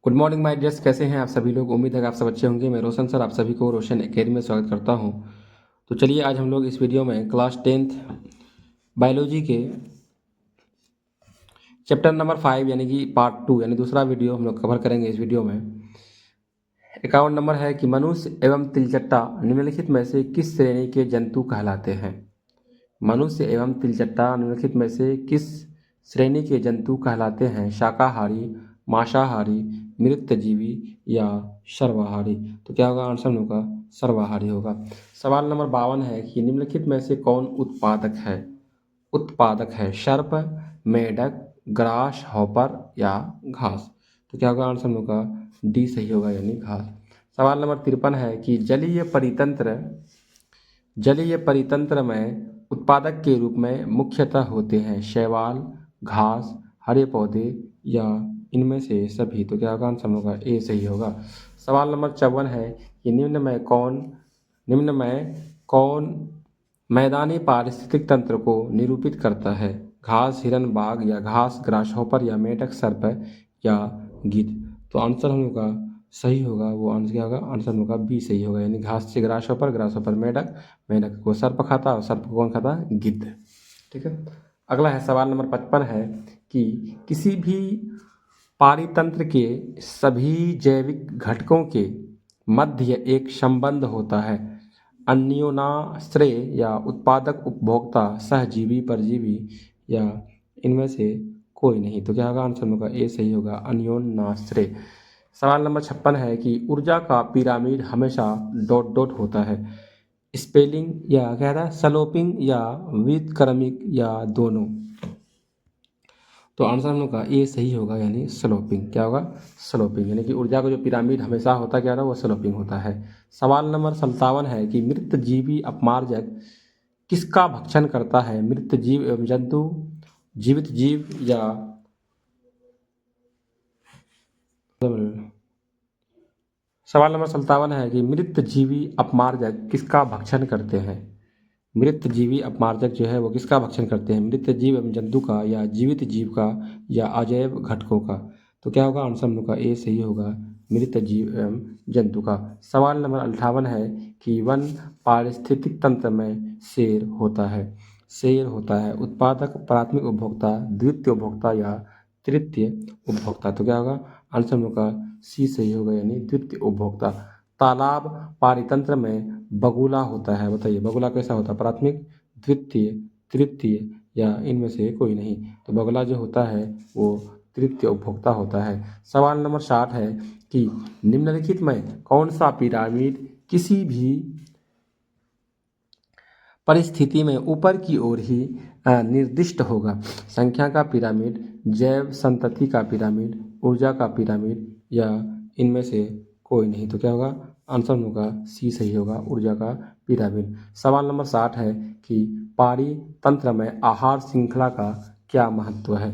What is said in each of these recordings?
Good morning my dears, कैसे हैं आप सभी लोग। उम्मीद है कि आप सब अच्छे होंगे। मैं रोशन सर आप सभी को रोशन एकेडमी में स्वागत करता हूं। तो चलिए आज हम लोग इस वीडियो में क्लास 10th बायोलॉजी के चैप्टर नंबर 5 यानी कि पार्ट 2 यानी दूसरा वीडियो हम लोग कवर करेंगे। इस वीडियो में 51 नंबर है कि मनुष्य एवं तिलचट्टा निम्नलिखित में से किस श्रेणी के जंतु कहलाते हैं। मनुष्य एवं तिलचट्टा निम्नलिखित में से किस श्रेणी के जंतु कहलाते हैं। शाकाहारी, मांसाहारी, मृतजीवी या सर्वाहारी। तो क्या होगा आंसर होगा सर्वाहारी होगा। सवाल नंबर 52 है कि निम्नलिखित में से कौन उत्पादक है सर्प, मेढक, ग्रास हॉपर या घास। तो क्या होगा आंसर होगा डी सही होगा यानी घास। सवाल नंबर 53 है कि जलीय परितंत्र में उत्पादक के रूप में मुख्यतः होते हैं शैवाल, घास, हरे पौधे या इनमें से सभी। तो क्या होगा आंसर होगा ए सही होगा। सवाल नंबर 54 है कि निम्न में कौन मैदानी पारिस्थितिक तंत्र को निरूपित करता है। घास हिरन बाघ या घास ग्रासहॉपर या मेढक सर्प या गिद्ध। तो आंसर हम लोग का सही होगा वो आंसर क्या होगा आंसर होगा बी सही होगा यानी घास से ग्रासहॉपर मेढक, मेढक को सर्प खाता और सर्प को कौन खाता गिद्ध। ठीक है। अगला है सवाल नंबर 55 है कि किसी भी पारितंत्र के सभी जैविक घटकों के मध्य एक संबंध होता है। अन्योनाश्रय या उत्पादक उपभोक्ता सहजीवी परजीवी या इनमें से कोई नहीं। तो क्या होगा आंसर होगा ए सही होगा अन्योनाश्रय। सवाल नंबर 56 है कि ऊर्जा का पिरामिड हमेशा डॉट डॉट होता है। स्पेलिंग या क्या था स्लोपिंग या व्युत्क्रमिक या दोनों। तो आंसर हम लोग का ए सही होगा यानी स्लोपिंग। क्या होगा स्लोपिंग यानी कि ऊर्जा का जो पिरामिड हमेशा होता क्या था वो स्लोपिंग होता है। सवाल नंबर 57 है कि मृत जीवी अपमार्जक किसका भक्षण करता है। मृत जीव एवं जंतु, जीवित जीव या सवाल नंबर 57 है कि मृत जीवी अपमार्जक किसका भक्षण करते हैं। मृत जीवी अपमार्जक जो है वो किसका भक्षण करते हैं। मृत जीव एवं जंतु का या जीवित जीव का या अजैव घटकों का। तो क्या होगा आंसर हम लोग का ए सही होगा मृत जीव एवं जंतु का। सवाल नंबर 58 है कि वन पारिस्थितिक तंत्र में शेर होता है उत्पादक, प्राथमिक उपभोक्ता, द्वितीय उपभोक्ता या तृतीय उपभोक्ता। तो क्या होगा आंसर हम लोग का सी सही होगा यानी द्वितीय उपभोक्ता। तालाब पारितंत्र में बगुला होता है। बताइए बगुला कैसा होता है प्राथमिक, द्वितीय, तृतीय या इनमें से कोई नहीं। तो बगुला जो होता है वो तृतीय उपभोक्ता होता है। सवाल नंबर 60 है कि निम्नलिखित में कौन सा पिरामिड किसी भी परिस्थिति में ऊपर की ओर ही निर्दिष्ट होगा। संख्या का पिरामिड, जैव संतति का पिरामिड, ऊर्जा का पिरामिड या इनमें से कोई नहीं। तो क्या होगा आंसर होगा सी सही होगा ऊर्जा का पिरामिड। सवाल नंबर 60 है कि पारितंत्र में आहार श्रृंखला का क्या महत्व है।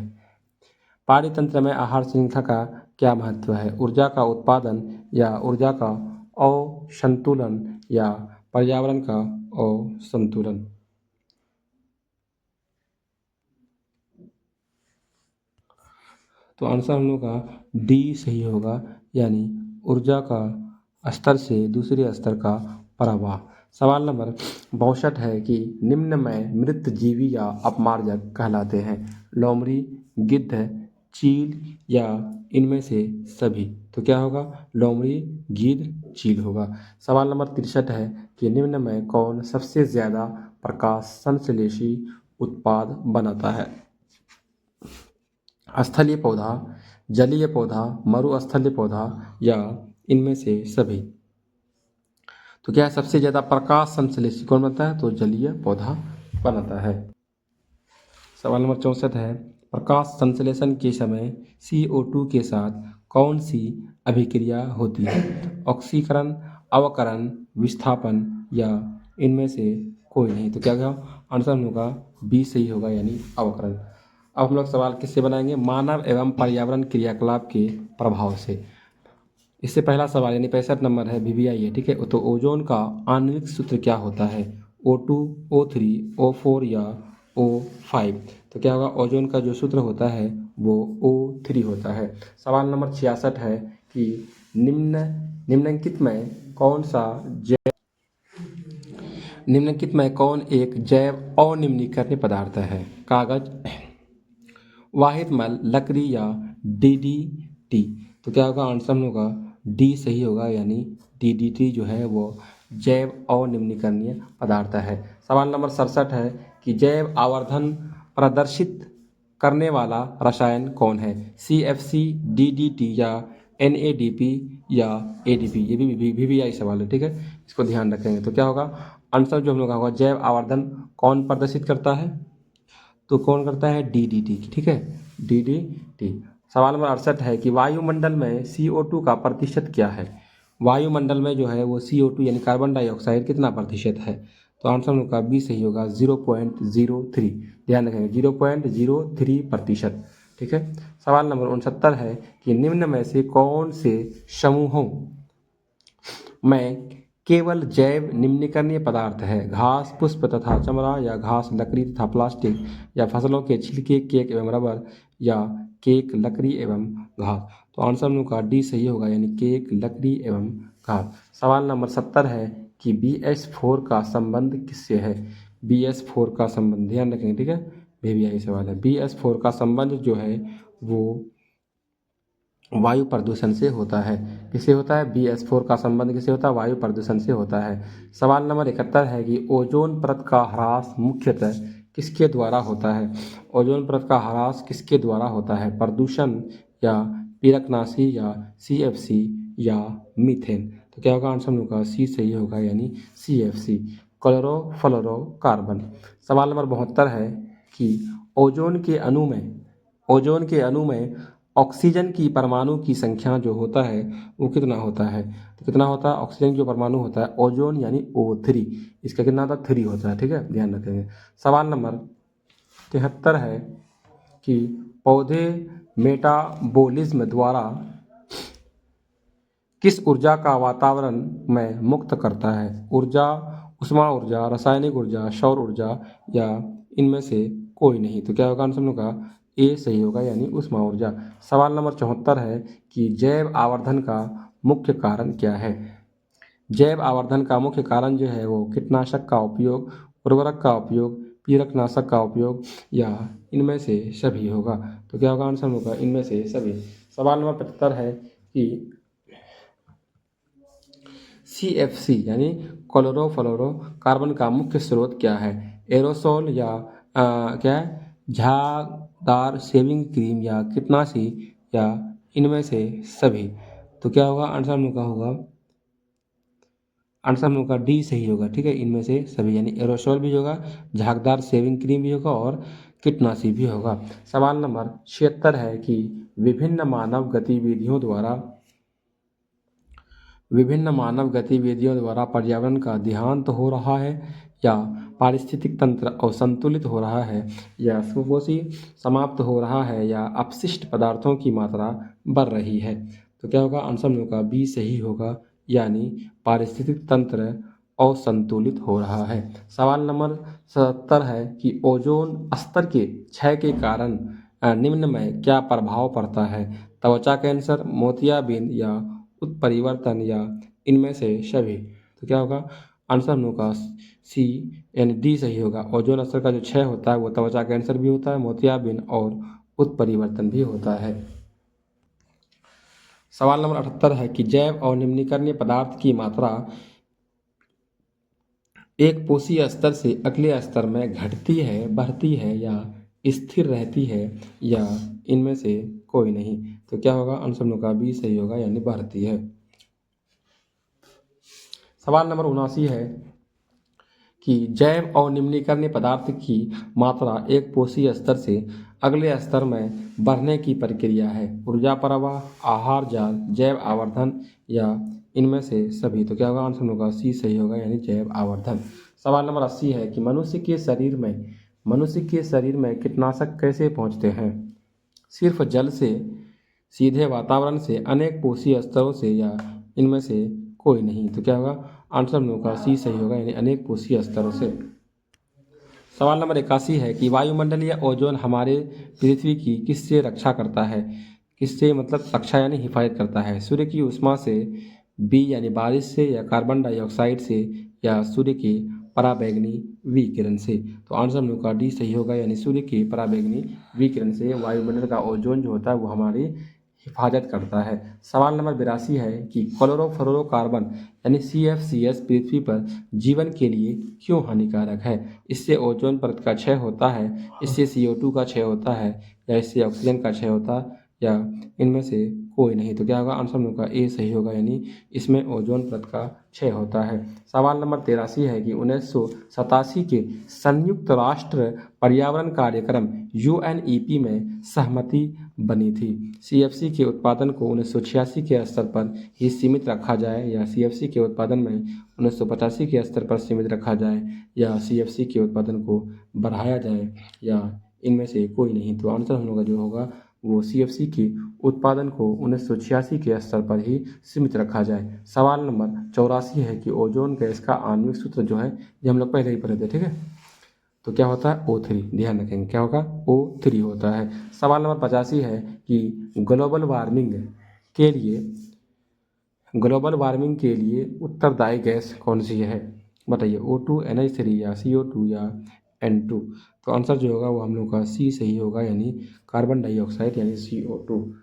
पारितंत्र में आहार श्रृंखला का क्या महत्व है। ऊर्जा का उत्पादन या ऊर्जा का असंतुलन या पर्यावरण का असंतुलन। तो आंसर हम लोग का डी सही होगा यानी ऊर्जा का स्तर से दूसरे स्तर का प्रवाह। सवाल नंबर 62 है कि निम्न में मृत जीवी या अपमार्जक कहलाते हैं। लोमड़ी, गिद्ध, चील या इनमें से सभी। तो क्या होगा लोमड़ी, गिद्ध, चील होगा। सवाल नंबर 63 है कि निम्न में कौन सबसे ज़्यादा प्रकाश संश्लेषी उत्पाद बनाता है। स्थलीय पौधा, जलीय पौधा, मरुस्थलीय पौधा या इनमें से सभी। तो क्या है सबसे ज़्यादा प्रकाश संश्लेषी कौन बनता है। तो जलीय पौधा बनाता है। सवाल नंबर 64 है प्रकाश संश्लेषण के समय CO2 के साथ कौन सी अभिक्रिया होती है। ऑक्सीकरण, अवकरण, विस्थापन या इनमें से कोई नहीं। तो क्या होगा आंसर होगा बी सही होगा यानी अवकरण। अब हम लोग सवाल किससे बनाएंगे मानव एवं पर्यावरण क्रियाकलाप के प्रभाव से। इससे पहला सवाल यानी 65 नंबर है VVI है। ठीक है। तो ओजोन का आणविक सूत्र क्या होता है। O2, O3, O4 या O5। तो क्या होगा ओजोन का जो सूत्र होता है वो O3 होता है। सवाल नंबर 66 है कि निम्नलिखित में कौन सा जैव निम्नलिखित में कौन एक जैव अनिम्नीकरणीय पदार्थ है? कागज, वाहित मल, लकड़ी या डीडीटी। तो क्या होगा? आंसर में होगा डी सही होगा, यानी डीडीटी जो है वो जैव अनिम्नीकरणीय पदार्थ है। सवाल नंबर 67 है कि जैव आवर्धन प्रदर्शित करने वाला रसायन कौन है? CFC, DDT या NADP या ADP। ये भी VVI सवाल है, ठीक है, इसको ध्यान रखेंगे। तो क्या होगा? आंसर जो हम लोग का होगा जैव आवर्धन कौन प्रदर्शित करता है? तो कौन करता है? DDT, ठीक है, DDT। सवाल नंबर 68 है कि वायुमंडल में CO2 का प्रतिशत क्या है? वायुमंडल में जो है वो CO2 यानी कार्बन डाइऑक्साइड कितना प्रतिशत है? तो आंसर होगा बी सही होगा 0.03। ध्यान रखेंगे 0.03%, ठीक है। सवाल नंबर 69 है कि निम्न में से कौन से समूहों में केवल जैव निम्नीकरणीय पदार्थ है? घास, पुष्प तथा चमड़ा या घास, लकड़ी तथा प्लास्टिक या फसलों के छिलके, केक एवं रबर या केक, लकड़ी एवं घास। तो आंसर हम लोग का डी सही होगा, यानी केक, लकड़ी एवं घास। सवाल नंबर 70 है कि BS4 का संबंध किससे है? BS4 का संबंध ध्यान रखेंगे, ठीक है, भी यही सवाल है। BS4 का संबंध जो है वो वायु प्रदूषण से होता है। किससे होता है? BS4 का संबंध किससे होता है? वायु प्रदूषण से होता है। सवाल नंबर 71 है कि ओजोन परत का ह्रास मुख्यतः किसके द्वारा होता है? ओजोन परत का ह्रास किसके द्वारा होता है? प्रदूषण या पीरकनाशी या CFC या मीथेन। तो क्या होगा? आंसर होगा सी सही होगा, यानी CFC, क्लोरोफ्लोरोकार्बन। सवाल नंबर 72 है कि ओजोन के अणु में ऑक्सीजन की परमाणु की संख्या जो होता है वो कितना होता है? तो कितना होता है? ऑक्सीजन जो परमाणु होता है ओजोन यानी O3, इसका कितना होता है? 3 होता है, ठीक है, ध्यान रखेंगे। सवाल नंबर 73 है कि पौधे मेटाबॉलिज्म द्वारा किस ऊर्जा का वातावरण में मुक्त करता है? ऊर्जा, उष्मा ऊर्जा, रासायनिक ऊर्जा, सौर ऊर्जा या इनमें से कोई नहीं। तो क्या होगा? आंसर होगा ए सही होगा, यानी उष्मा ऊर्जा। सवाल नंबर 74 है कि जैव आवर्धन का मुख्य कारण क्या है? जैव आवर्धन का मुख्य कारण जो है वो कीटनाशक का उपयोग, उर्वरक का उपयोग, पीरकनाशक का उपयोग या इनमें से सभी होगा। तो क्या होगा? आंसर होगा इनमें से सभी। सवाल नंबर 75 है कि CFC यानी क्लोरोफ्लोरोकार्बन का मुख्य स्रोत क्या है? एरोसोल या क्या है, झागदार शेविंग क्रीम या कीटनाशी या इनमें से सभी। तो क्या होगा? आंसर हम लोग का डी सही होगा, ठीक है, इनमें से सभी, यानी एरोसोल भी होगा, झागदार शेविंग क्रीम भी होगा और कीटनाशी भी होगा। सवाल नंबर 76 है कि विभिन्न मानव गतिविधियों द्वारा पर्यावरण का देहांत हो रहा है या पारिस्थितिक तंत्र असंतुलित हो रहा है या सुपोषी समाप्त हो रहा है या अपशिष्ट पदार्थों की मात्रा बढ़ रही है। तो क्या होगा? आंसर में होगा बी सही होगा, यानी पारिस्थितिक तंत्र असंतुलित हो रहा है। सवाल नंबर 77 है कि ओजोन स्तर के क्षय के कारण निम्न में क्या प्रभाव पड़ता है? त्वचा कैंसर, मोतियाबिंद या उत्परिवर्तन या इनमें से सभी। तो क्या होगा? आंसर हम लोग का सी यानी डी सही होगा। ओजोन स्तर का जो क्षय होता है वो त्वचा कैंसर भी होता है, मोतियाबिंद और उत्परिवर्तन भी होता है। सवाल नंबर 78 है कि जैव और निम्नीकरणीय पदार्थ की मात्रा एक कोशीय स्तर से अगले स्तर में घटती है, बढ़ती है या स्थिर रहती है या इनमें से कोई नहीं। तो क्या होगा? आंसर हम लोग का बी सही होगा, यानी बढ़ती है। सवाल नंबर 79 है कि जैव और निम्नीकरणीय पदार्थ की मात्रा एक कोशीय स्तर से अगले स्तर में बढ़ने की प्रक्रिया है। ऊर्जा प्रवाह, आहार जाल, जैव आवर्धन या इनमें से सभी। तो क्या होगा? आंसर होगा सी सही होगा, यानी जैव आवर्धन। सवाल नंबर 80 है कि मनुष्य के शरीर में कीटनाशक कैसे पहुँचते हैं? सिर्फ जल से, सीधे वातावरण से, अनेक कोशीय स्तरों से या इनमें से कोई नहीं। तो क्या होगा? आंसर हम लोग का सी सही होगा, यानी अनेक कोशीय स्तरों से। सवाल नंबर 81 है कि वायुमंडलीय ओजोन हमारे पृथ्वी की किससे रक्षा करता है? इससे मतलब रक्षा यानी हिफाजत करता है। सूर्य की ऊष्मा से, बी यानी बारिश से, या कार्बन डाइऑक्साइड से, या सूर्य की पराबैंगनी विकिरण से। तो आंसर हम लोग का डी सही होगा, यानी सूर्य की पराबैंगनी विकिरण से वायुमंडल का ओजोन जो होता है वो हमारी हिफाजत करता है। सवाल नंबर 82 है कि क्लोरोफ्लोरोकार्बन यानी CFCS पृथ्वी पर जीवन के लिए क्यों हानिकारक है। इससे ओजोन परत का क्षय होता है, इससे CO2 का क्षय होता है, या इससे ऑक्सीजन का क्षय होता है, या इनमें से कोई नहीं। तो क्या होगा, आंसर हम लोग का ए सही होगा, यानी इसमें ओजोन परत का क्षय होता है। सवाल नंबर 83 है कि 1987 के संयुक्त राष्ट्र पर्यावरण कार्यक्रम UNEP में सहमति बनी थी। CFC के उत्पादन को 1986 के स्तर पर ही सीमित रखा जाए, या CFC के उत्पादन में 1985 के स्तर पर सीमित रखा जाए, या CFC के उत्पादन को बढ़ाया जाए, या इनमें से कोई नहीं। तो आंसर हम लोग का जो होगा वो CFC के उत्पादन को 1986 के स्तर पर ही सीमित रखा जाए। सवाल नंबर 84 है कि ओजोन गैस का आणविक सूत्र जो है ये हम लोग पहले ही पढ़े थे, ठीक है। तो क्या होता है, O3, ध्यान रखेंगे क्या होगा, O3 होता है। सवाल नंबर 85 है कि ग्लोबल वार्मिंग के लिए उत्तरदायी गैस कौन सी है, बताइए। O2, NH3, या CO2, या N2। तो आंसर जो होगा वो हम लोग का सी सही होगा, यानी कार्बन डाइऑक्साइड यानी CO2।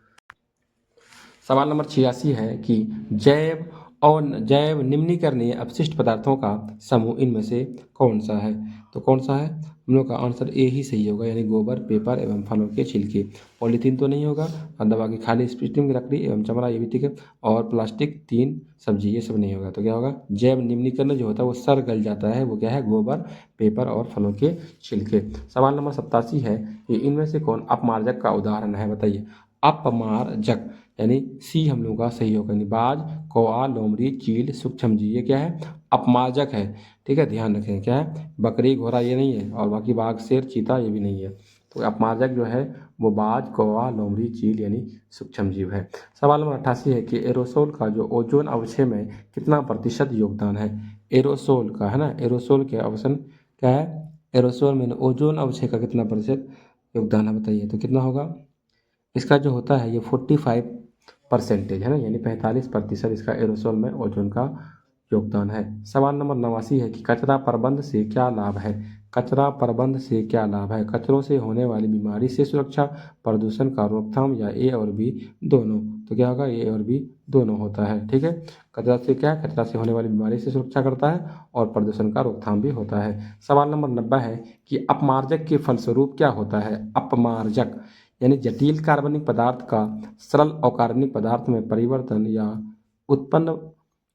सवाल नंबर 86 है कि जैव निम्नीकरणीय अपशिष्ट पदार्थों का समूह इनमें से कौन सा है। तो कौन सा है, हम लोग का आंसर ए ही सही होगा, यानी गोबर, पेपर एवं फलों के छिलके। पॉलीथीन तो नहीं होगा, और दवा की खाली स्प्लिटिंग की लकड़ी एवं चमड़ा ये भी ठीक है, और प्लास्टिक, तीन सब्जी ये सब नहीं होगा। तो क्या होगा, जैव निम्नीकरण जो होता है वो सड़ गल जाता है, वो क्या है, गोबर, पेपर और फलों के छिलके। सवाल नंबर 87 है कि इनमें से कौन अपमार्जक का उदाहरण है, बताइए। अपमार्जक यानी सी हम लोग का सही होगा, यानी बाज, कौआ, लोमड़ी, चील, सूक्ष्मजीव ये क्या है, अपमार्जक है, ठीक है। ध्यान रखें क्या है, बकरी, घोड़ा ये नहीं है, और बाकी बाघ, शेर, चीता ये भी नहीं है। तो अपमार्जक जो है वो बाज, कौआ, लोमड़ी, चील यानी सूक्ष्मजीव है। सवाल नंबर 88 है कि एरोसोल का जो ओजोन अवक्षय में कितना प्रतिशत योगदान है। एरोसोल का है ना, एरोसोल के अवसन क्या है, एरोसोल में ओजोन अवक्षय का कितना प्रतिशत योगदान है, बताइए। तो कितना होगा, इसका जो होता है ये 45% है ना, यानी 45% इसका एरोसोल में ओजोन का योगदान है। सवाल नंबर 89 है कि कचरा प्रबंध से क्या लाभ है। कचरा प्रबंध से क्या लाभ है, कचरों से होने वाली बीमारी से सुरक्षा, प्रदूषण का रोकथाम, या ए और बी दोनों। तो क्या होगा, ए और बी दोनों होता है, ठीक है। कचरा से क्या, कचरा से होने वाली बीमारी से सुरक्षा करता है और प्रदूषण का रोकथाम भी होता है। सवाल नंबर 90 है कि अपमार्जक के फलस्वरूप क्या होता है। अपमार्जक यानी जटिल कार्बनिक पदार्थ का सरल अकार्बनिक पदार्थ में परिवर्तन, या उत्पन्न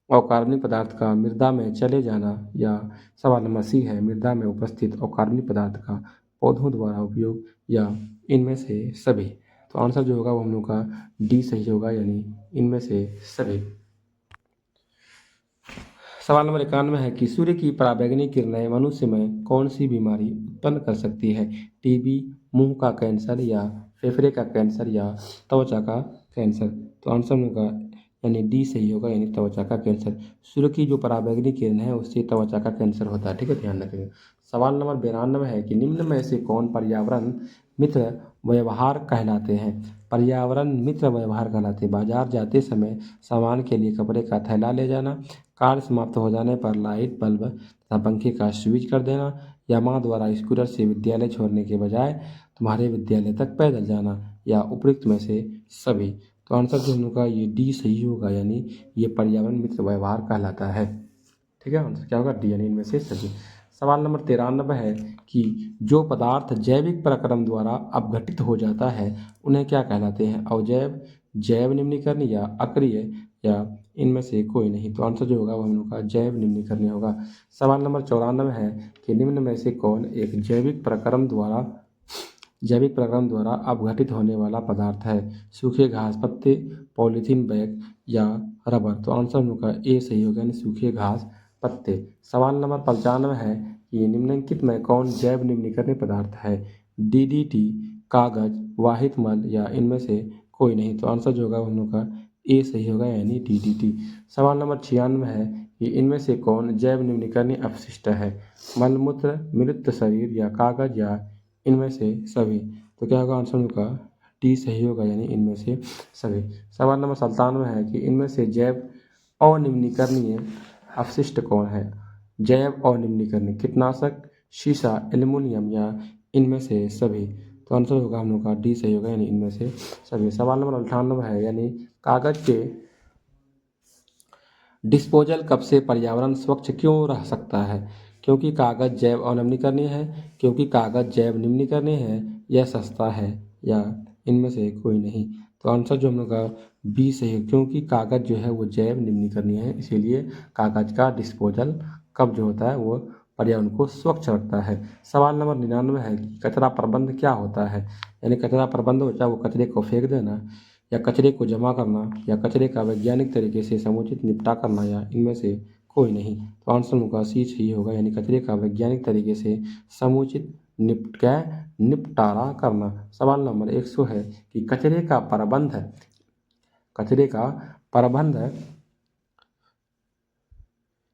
अकार्बनिक पदार्थ का मृदा में चले जाना, या सवाल नंबर सी है, मृदा में उपस्थित अकार्बनिक पदार्थ का पौधों द्वारा उपयोग, या इनमें से सभी। तो आंसर जो होगा वो हम लोग का डी सही होगा, यानी इनमें से सभी। सवाल नंबर 91 है कि सूर्य की पराबैंगनी किरणें मनुष्य में कौन सी बीमारी उत्पन्न कर सकती है। टीबी, मुंह का कैंसर, या फेफड़े का कैंसर, या त्वचा का कैंसर। तो आंसर होगा यानी डी सही होगा, यानी त्वचा का कैंसर। सूर्य की जो पराबैंगनी किरण है उससे त्वचा का कैंसर होता है, ठीक है, ध्यान रखेंगे। सवाल नंबर 92 है कि निम्न में से कौन पर्यावरण मित्र व्यवहार कहलाते हैं। पर्यावरण मित्र व्यवहार कहलाते हैं। बाजार जाते समय सामान के लिए कपड़े का थैला ले जाना, कार्य समाप्त हो जाने पर लाइट, बल्ब तथा पंखे का स्विच कर देना, या माँ द्वारा स्कूटर से विद्यालय छोड़ने के बजाय तुम्हारे विद्यालय तक पैदल जाना, या उपयुक्त में से सभी। तो आंसर जो हम लोग का ये डी सही होगा, यानी ये पर्यावरण मित्र व्यवहार कहलाता है, ठीक है। आंसर क्या होगा, डी, यानी इनमें से सभी। सवाल नंबर 93 है कि जो पदार्थ जैविक प्रक्रम द्वारा अपघटित हो जाता है उन्हें क्या कहलाते हैं। अवजैव, जैव निम्नीकरण, या अक्रिय, या इनमें से कोई नहीं। तो आंसर जो होगा वो हम लोग का जैव निम्नीकरण होगा। सवाल नंबर 94 है कि निम्न में से कौन एक जैविक प्रक्रम द्वारा अपघटित होने वाला पदार्थ है। सूखे घास पत्ते, पॉलीथीन बैग, या रबर। तो आंसर हम लोग का ए सही होगा, यानी सूखे घास पत्ते। सवाल नंबर 95 है कि निम्नलिखित में कौन जैव निम्नीकरणीय पदार्थ है। DDT, कागज, वाहित मल, या इनमें से कोई नहीं। तो आंसर जो होगा हम लोग का ए सही होगा, यानी DDT। सवाल नंबर 96 है कि इनमें से कौन जैव निम्नीकरणीय अपशिष्ट है। मलमूत्र, मृत शरीर, या कागज, या इनमें से सभी। तो क्या होगा आंसर हम लोग का डी सही होगा, यानी इनमें से सभी। सवाल नंबर 97 है कि इनमें से जैव अनिम्नीकरणीय अपशिष्ट कौन है? जैव अनिम्नीकरणीय कीटनाशक, शीशा, एल्युमिनियम या इनमें से सभी। तो आंसर होगा हम लोग का डी सही होगा, यानी इनमें से सभी। सवाल नंबर 98 है, यानी कागज के डिस्पोजल कप से पर्यावरण स्वच्छ क्यों रह सकता है? क्योंकि कागज जैव अनिम्नीकरणीय है, क्योंकि कागज जैव निम्नीकरणीय है, यह सस्ता है, या इनमें से कोई नहीं। तो आंसर जो हम लोग का बी सही है, क्योंकि कागज जो है वो जैव निम्नीकरणीय है, इसीलिए कागज का डिस्पोजल कप जो होता है वो पर्यावरण को स्वच्छ रखता है। सवाल नंबर 99 है कि कचरा प्रबंध क्या होता है? यानी कचरा प्रबंध होता है वो कचरे को फेंक देना, या कचरे को जमा करना, या कचरे का वैज्ञानिक तरीके से समुचित निपटा करना, या इनमें से कोई नहीं। तो आंसर होगा सी सही होगा, यानी कचरे का वैज्ञानिक तरीके से समुचित निपटारा करना। सवाल नंबर 100 है कि कचरे का प्रबंध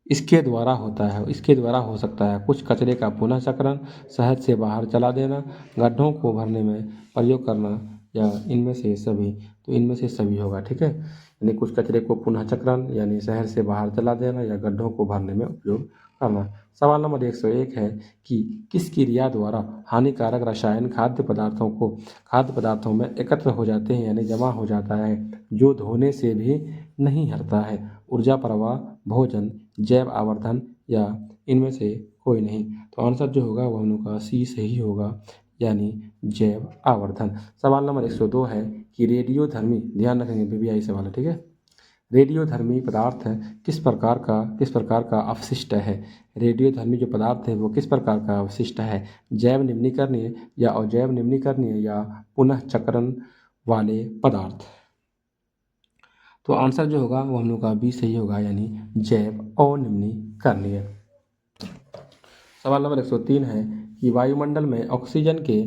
इसके द्वारा होता है, इसके द्वारा हो सकता है। कुछ कचरे का पुनः चक्रण, शहर से बाहर चला देना, गड्ढों को भरने में प्रयोग करना, या इनमें से सभी। तो इनमें से सभी होगा, ठीक है। यानी कुछ कचरे को पुनः चक्रण यानी शहर से बाहर चला देना, या गड्ढों को भरने में उपयोग करना। सवाल नंबर 101 है कि किस क्रिया द्वारा हानिकारक रसायन खाद्य पदार्थों में एकत्र हो जाते हैं, यानी जमा हो जाता है, जो धोने से भी नहीं हटता है? ऊर्जा प्रवाह, भोजन, जैव आवर्धन, या इनमें से कोई नहीं। तो आंसर जो होगा वो हम लोग का सी सही होगा, यानी जैव आवर्धन। सवाल नंबर 102 है कि रेडियोधर्मी, ध्यान रखेंगे बीबीआई सवाल है, ठीक है। रेडियोधर्मी पदार्थ किस प्रकार का अपशिष्ट है? रेडियोधर्मी जो पदार्थ है वो किस प्रकार का अपशिष्ट है? जैव निम्नीकरणीय या अजैव निम्नीकरणीय या पुनः चक्रण वाले पदार्थ? तो आंसर जो होगा वो हम लोग का बी सही होगा, यानी जैव अनिम्नीकरणीय। सवाल नंबर 103 है कि वायुमंडल में ऑक्सीजन के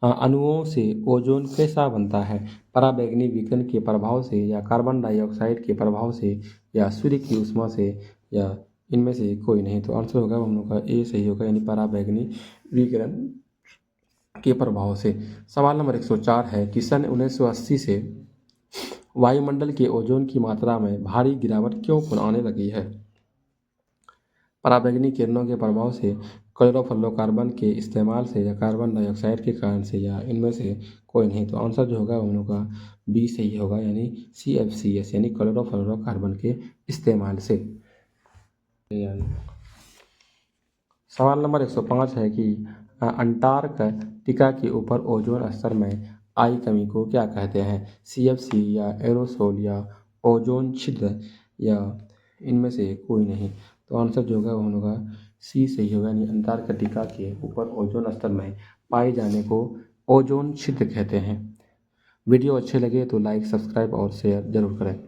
अणुओं से ओजोन कैसा बनता है? पराबैंगनी विकिरण के प्रभाव से, या कार्बन डाइऑक्साइड के प्रभाव से, या सूर्य की ऊष्मा से, या इनमें से कोई नहीं। तो आंसर होगा हम लोग का ए सही होगा, यानी पराबैंगनी विकिरण के प्रभाव से। सवाल नंबर 104 है कि सन 1980 से वायुमंडल के ओजोन की मात्रा में भारी गिरावट क्यों आने लगी है? पराबैंगनी किरणों के प्रभाव से, क्लोरोफ्लोरोकार्बन के इस्तेमाल से, या कार्बन डाइऑक्साइड के कारण से, या इनमें से कोई नहीं। तो आंसर जो होगा हम लोग का बी सही होगा, यानी CFCS यानी क्लोरोफ्लोरोकार्बन के इस्तेमाल से। सवाल नंबर 105 है कि अंटार्कटिका के ऊपर ओजोन स्तर में आई कमी को क्या कहते हैं? CFC, या एरोसोल, या ओजोन छिद्र, या इनमें से कोई नहीं। तो आंसर जो होगा वो हम लोग का सी सही होगा, यानी अंटार्कटिका के ऊपर ओजोन स्तर में पाए जाने को ओजोन छिद्र कहते हैं। वीडियो अच्छे लगे तो लाइक, सब्सक्राइब और शेयर जरूर करें।